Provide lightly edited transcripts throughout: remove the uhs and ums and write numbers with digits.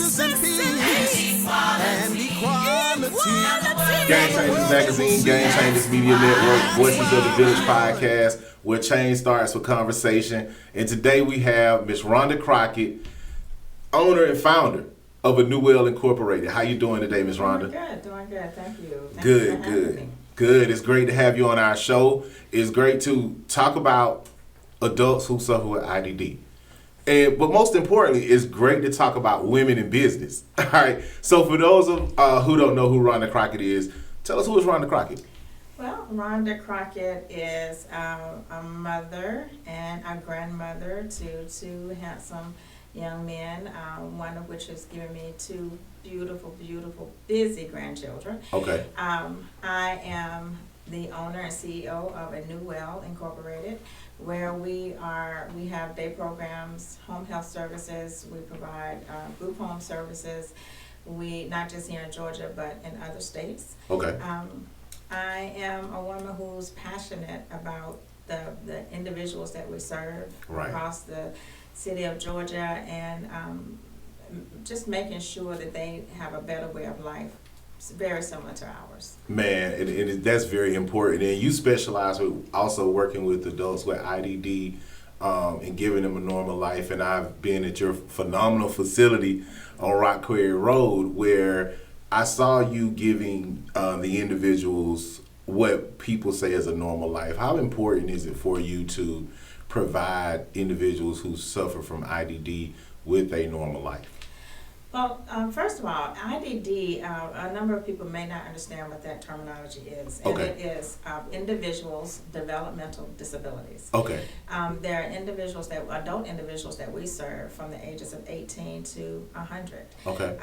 justice and peace and equality. Game Changers Magazine, Game Changers Media Network, Voices of the Village podcast, where change starts with conversation. And today we have Miss Rhonda Crockett, owner and founder of A New Well Incorporated. How you doing today, Miss Rhonda? Doing good. Thank you. Good. It's great to have you on our show. It's great to talk about adults who suffer with IDD. But most importantly, it's great to talk about women in business. All right. So for those of who don't know who Rhonda Crockett is, tell us who is Rhonda Crockett. Well, Rhonda Crockett is a mother and a grandmother to two handsome young men, one of which has given me two beautiful, busy grandchildren. Okay. I am the owner and CEO of A New Well Incorporated, where we have day programs, home health services. We provide group home services. We not just here in Georgia, but in other states. Okay. I am a woman who's passionate about the individuals that we serve across the city of Georgia, and just making sure that they have a better way of life. It's very similar to ours. Man, and that's very important. And you specialize with also working with adults with IDD and giving them a normal life. And I've been at your phenomenal facility on Rock Quarry Road, where I saw you giving the individuals what people say is a normal life. How important is it for you to provide individuals who suffer from IDD with a normal life? Well, first of all, IDD, a number of people may not understand what that terminology is. And Okay. it is individuals' developmental disabilities. Okay. There are adult individuals that we serve from the ages of 18 to 100. Okay.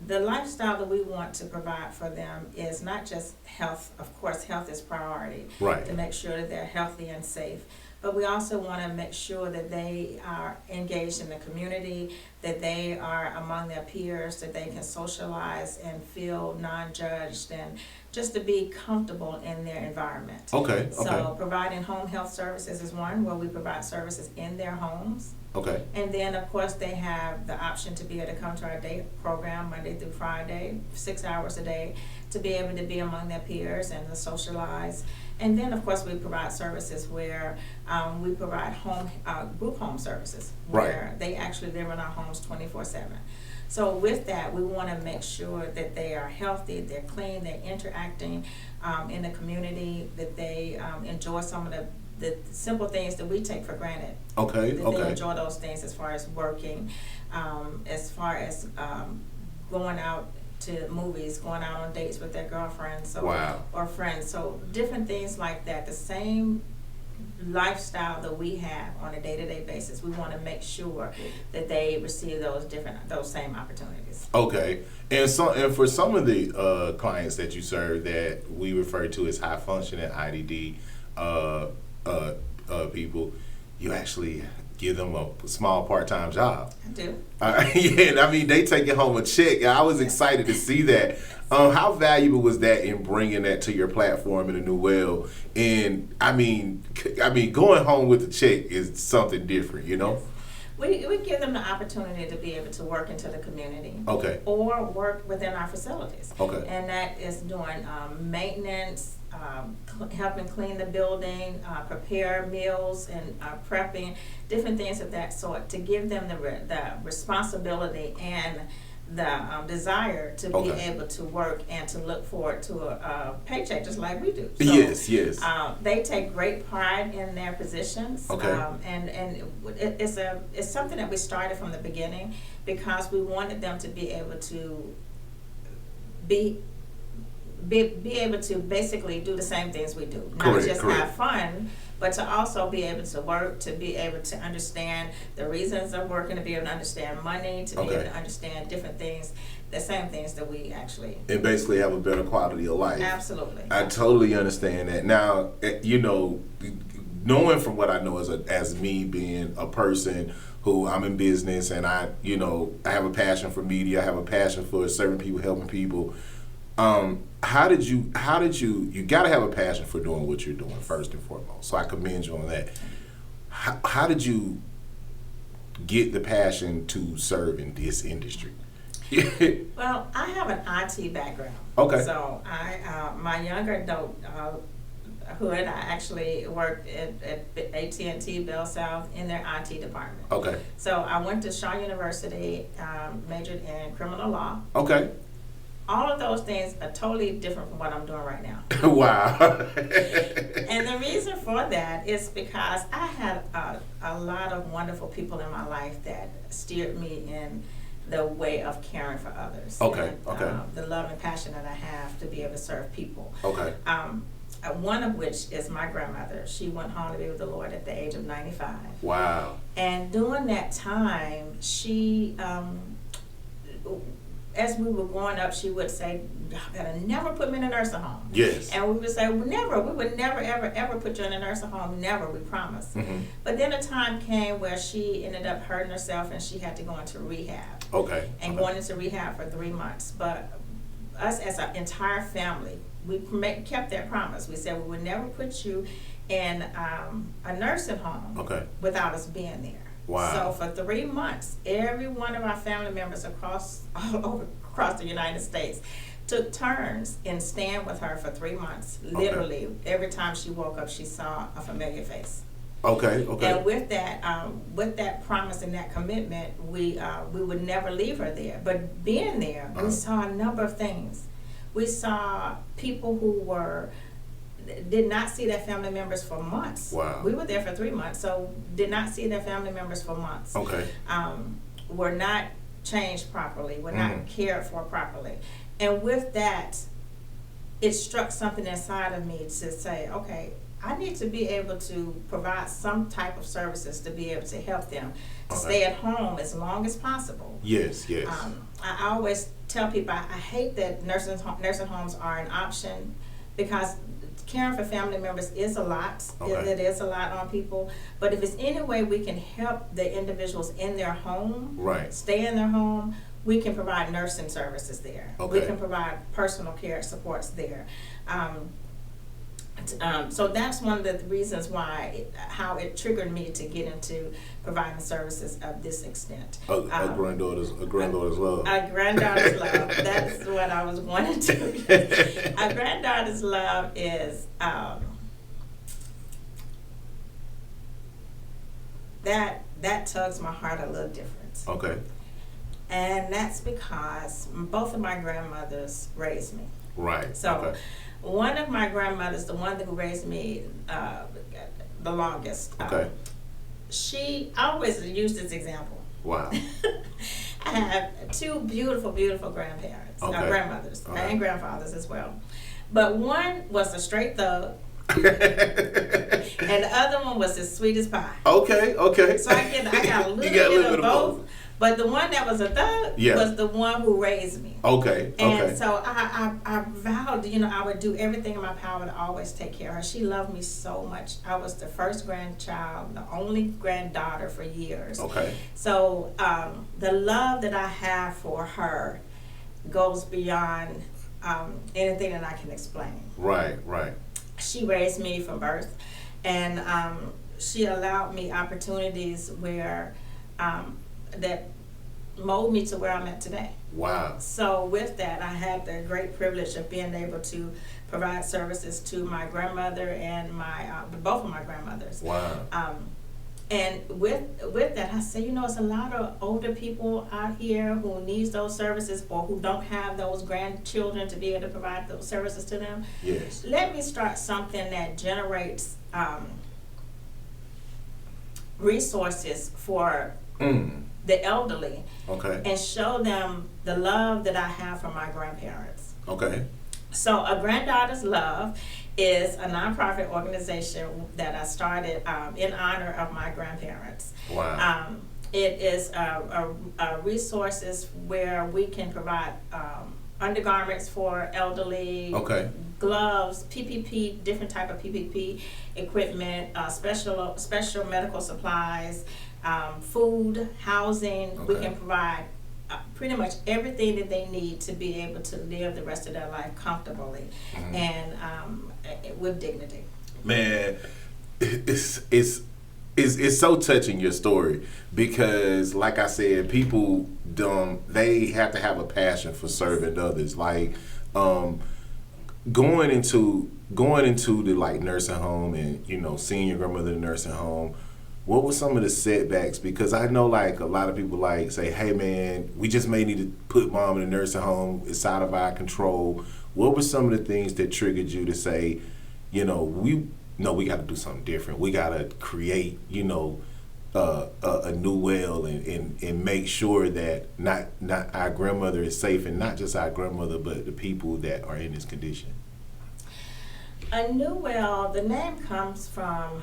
The lifestyle that we want to provide for them is not just health. Of course, health is priority. Right. To make sure that they're healthy and safe. But we also want to make sure that they are engaged in the community, that they are among their peers, that they can socialize and feel non-judged, and just to be comfortable in their environment. Okay. So providing home health services is one, where we provide services in their homes. Okay. And then, of course, they have the option to be able to come to our day program Monday through Friday, 6 hours a day, to be able to be among their peers and to socialize. And then, of course, we provide services where we provide group home services, where they actually live in our homes 24/7. So with that, we want to make sure that they are healthy, they're clean, they're interacting in the community, that they enjoy some of the simple things that we take for granted. Okay. That they enjoy those things as far as working, as far as going out to movies, going out on dates with their girlfriends or friends. So different things like that. The same lifestyle that we have on a day-to-day basis, we want to make sure that they receive those same opportunities. Okay. And for some of the clients that you serve that we refer to as high functioning IDD people, you actually give them a small part-time job. I do. Yeah, I mean, they take it home a check. I was excited to see that. How valuable was that in bringing that to your platform in A New Well? And I mean, going home with a check is something different, you know? We give them the opportunity to be able to work into the community. Okay. Or work within our facilities. Okay. And that is doing maintenance, helping clean the building, prepare meals, and prepping, different things of that sort, to give them the responsibility and the desire to be able to work and to look forward to a paycheck just like we do. So, yes. They take great pride in their positions. Okay. And it's something that we started from the beginning, because we wanted them to be able to be able to basically do the same things we do. Not just have fun, but to also be able to work, to be able to understand the reasons of working, to be able to understand money, to be able to understand different things, the same things that we actually... And basically have a better quality of life. Absolutely. I totally understand that. Now, you know, knowing from what I know as me being a person who I'm in business, and I have a passion for media, I have a passion for serving people, helping people. How did you got to have a passion for doing what you're doing first and foremost. So I commend you on that. How did you get the passion to serve in this industry? Well, I have an IT background. Okay. So my younger adult hood, I actually worked at AT&T Bell South in their IT department. Okay. So I went to Shaw University, majored in criminal law. Okay. All of those things are totally different from what I'm doing right now. Wow. And the reason for that is because I had a lot of wonderful people in my life that steered me in the way of caring for others. Okay, And, okay. the love and passion that I have to be able to serve people. Okay. One of which is my grandmother. She went home to be with the Lord at the age of 95. Wow. And during that time, she, as we were growing up, she would say, never put me in a nursing home. Yes. And we would say, we would never, ever, ever put you in a nursing home. Never, we promise. Mm-hmm. But then a time came where she ended up hurting herself and she had to go into rehab. Okay. And going into rehab for 3 months. But us as an entire family, we kept that promise. We said we would never put you in a nursing home without us being there. Wow. So for 3 months, every one of our family members across the United States took turns in staying with her for 3 months. Literally, every time she woke up, she saw a familiar face. Okay. And with that promise and that commitment, we would never leave her there. But being there, we saw a number of things. We saw people who did not see their family members for months. Wow. We were there for 3 months, so did not see their family members for months. Okay. Were not changed properly, were not cared for properly. And with that, it struck something inside of me to say, okay, I need to be able to provide some type of services to be able to help them to stay at home as long as possible. Yes. I always tell people I hate that nursing homes are an option, because caring for family members is a lot. It is a lot on people. But if it's any way we can help the individuals in their home, stay in their home, we can provide nursing services there. We can provide personal care supports there. So that's one of the reasons how it triggered me to get into providing services of this extent. A granddaughter's love. A granddaughter's love. That's what I was wanting to. A granddaughter's love is that tugs my heart a little different. Okay. And that's because both of my grandmothers raised me. Right. So one of my grandmothers, the one who raised me the longest, I always use this example. Wow. I have two beautiful, beautiful grandparents, grandmothers, and grandfathers as well. But one was a straight thug, and the other one was as sweet as pie. Okay. So I got a little bit of both. But the one that was a thug was the one who raised me. And so I vowed, I would do everything in my power to always take care of her. She loved me so much. I was the first grandchild, the only granddaughter for years. So the love that I have for her goes beyond anything that I can explain. Right. She raised me from birth, and she allowed me opportunities where that mold me to where I'm at today. Wow. So with that, I had the great privilege of being able to provide services to my grandmother and both of my grandmothers. Wow. And with that, I say, it's a lot of older people out here who needs those services or who don't have those grandchildren to be able to provide those services to them. Yes. Let me start something that generates resources for the elderly, and show them the love that I have from my grandparents. So A Granddaughter's Love is a nonprofit organization that I started in honor of my grandparents. Wow. It is resources where we can provide undergarments for elderly, gloves, PPP, different type of PPP equipment, special medical supplies, food, housing. We can provide pretty much everything that they need to be able to live the rest of their life comfortably and with dignity. Man, it's it's so touching, your story, because like I said, people they have to have a passion for serving others. Like going into the like nursing home and seeing your grandmother in the nursing home. What were some of the setbacks? Because I know like a lot of people like say, hey man, we just may need to put mom in a nursing home. It's out of our control. What were some of the things that triggered you to say, we got to do something different. We got to create, a new well and make sure that not our grandmother is safe, and not just our grandmother, but the people that are in this condition. A new well, the name comes from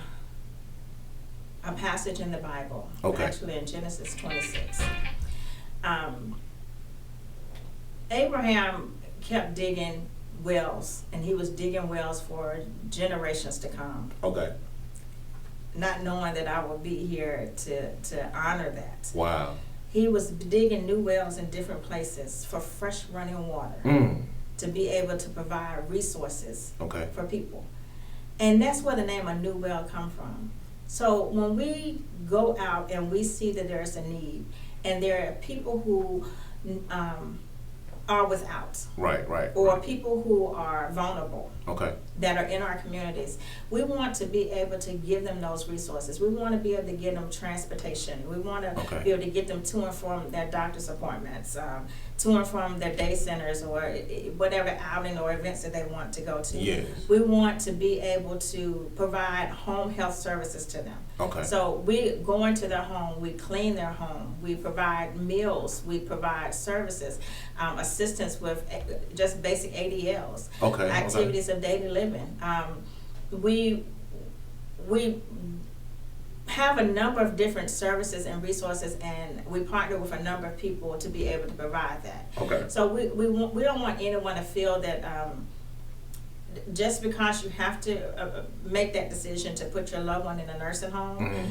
a passage in the Bible, okay. Actually in Genesis 26. Abraham kept digging wells, and he was digging wells for generations to come. Okay. Not knowing that I would be here to honor that. Wow. He was digging new wells in different places for fresh running water to be able to provide resources for people. And that's where the name A New Well come from. So when we go out and we see that there's a need, and there are people who are without, right, or people who are vulnerable, that are in our communities, we want to be able to give them those resources. We want to be able to give them transportation. We want to be able to get them to and from their doctor's appointments, to and from their day centers, or whatever outing or events that they want to go to. Yes. We want to be able to provide home health services to them. So we go into their home, we clean their home, we provide meals, we provide services, assistance with just basic ADLs, activities of daily living. We have a number of different services and resources, and we partner with a number of people to be able to provide that. So we don't want anyone to feel that just because you have to make that decision to put your loved one in a nursing home,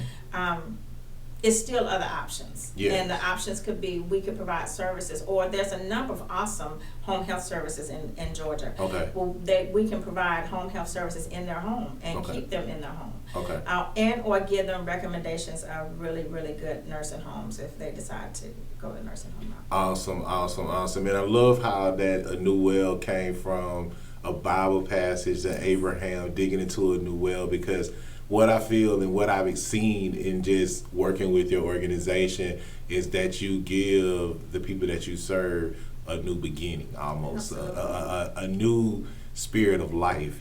it's still other options. And the options could be, we could provide services, or there's a number of awesome home health services in Georgia. Well, we can provide home health services in their home and keep them in their home. And or give them recommendations of really, really good nursing homes if they decide to go to nursing home. Awesome. And I love how that A New Well came from a Bible passage, that Abraham digging into a new well, because what I feel and what I've seen in just working with your organization is that you give the people that you serve a new beginning, almost a new spirit of life.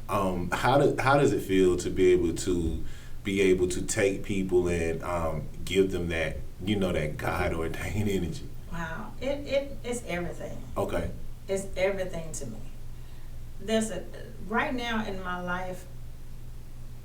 How does it feel to be able to take people and give them that that God ordained energy? Wow, it's everything. It's everything to me. Right now in my life,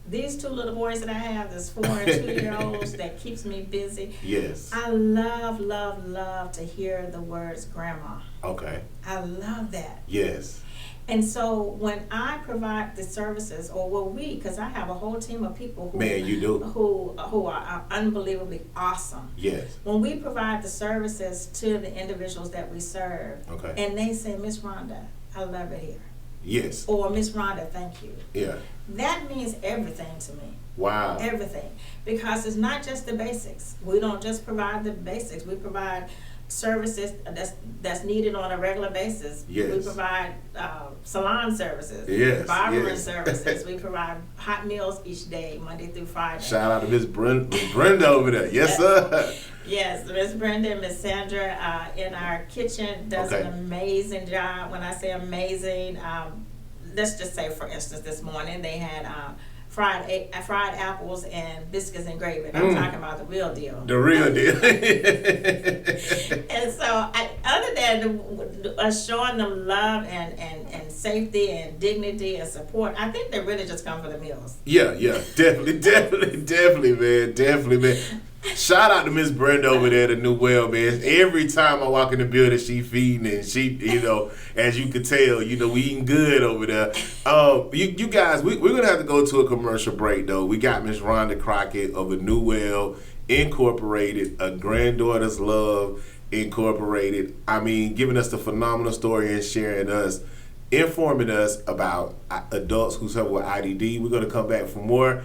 these two little boys that I have, this 4 and 2-year-olds, that keeps me busy. Yes. I love to hear the words grandma. I love that. Yes. And so when I provide the services, because I have a whole team of people who are unbelievably awesome. Yes. When we provide the services to the individuals that we serve, and they say, Miss Rhonda, I love it here. Yes. Or Miss Rhonda, thank you. Yeah. That means everything to me. Wow. Everything. Because it's not just the basics. We don't just provide the basics. We provide services that's needed on a regular basis. Yes. We provide salon services. Yes. Barbering services. We provide hot meals each day, Monday through Friday. Shout out to Miss Brenda over there. Yes, sir. Yes, Miss Brenda and Miss Sandra in our kitchen does an amazing job. When I say amazing, let's just say, for instance, this morning they had fried apples and biscuits and gravy. I'm talking about the real deal. The real deal. And so, other than showing them love and safety and dignity and support, I think they really just come for the meals. Yeah, definitely, man. Shout out to Miss Brenda over there at the New Well, man. Every time I walk in the building, she feeding, and she, as you can tell, we eating good over there. You guys, we're gonna have to go to a commercial break though. We got Miss Rhonda Crockett of the New Well Incorporated, A Granddaughter's Love Incorporated. Giving us the phenomenal story and informing us about adults who suffer with IDD. We're gonna come back for more.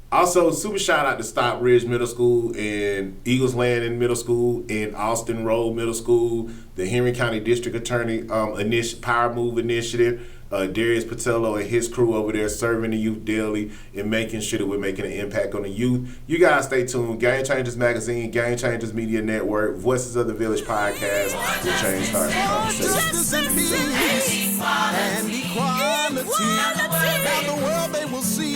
Also, super shout out to Stockbridge Middle School and Eagles Landing Middle School and Austin Road Middle School, the Henry County District Attorney Power Move Initiative, Darius Patello and his crew over there serving the youth daily and making sure that we're making an impact on the youth. You guys stay tuned. Game Changers Magazine, Game Changers Media Network, Voices of the Village podcast will change hearts and conversations. Justice and peace and equality. Now the world they will see.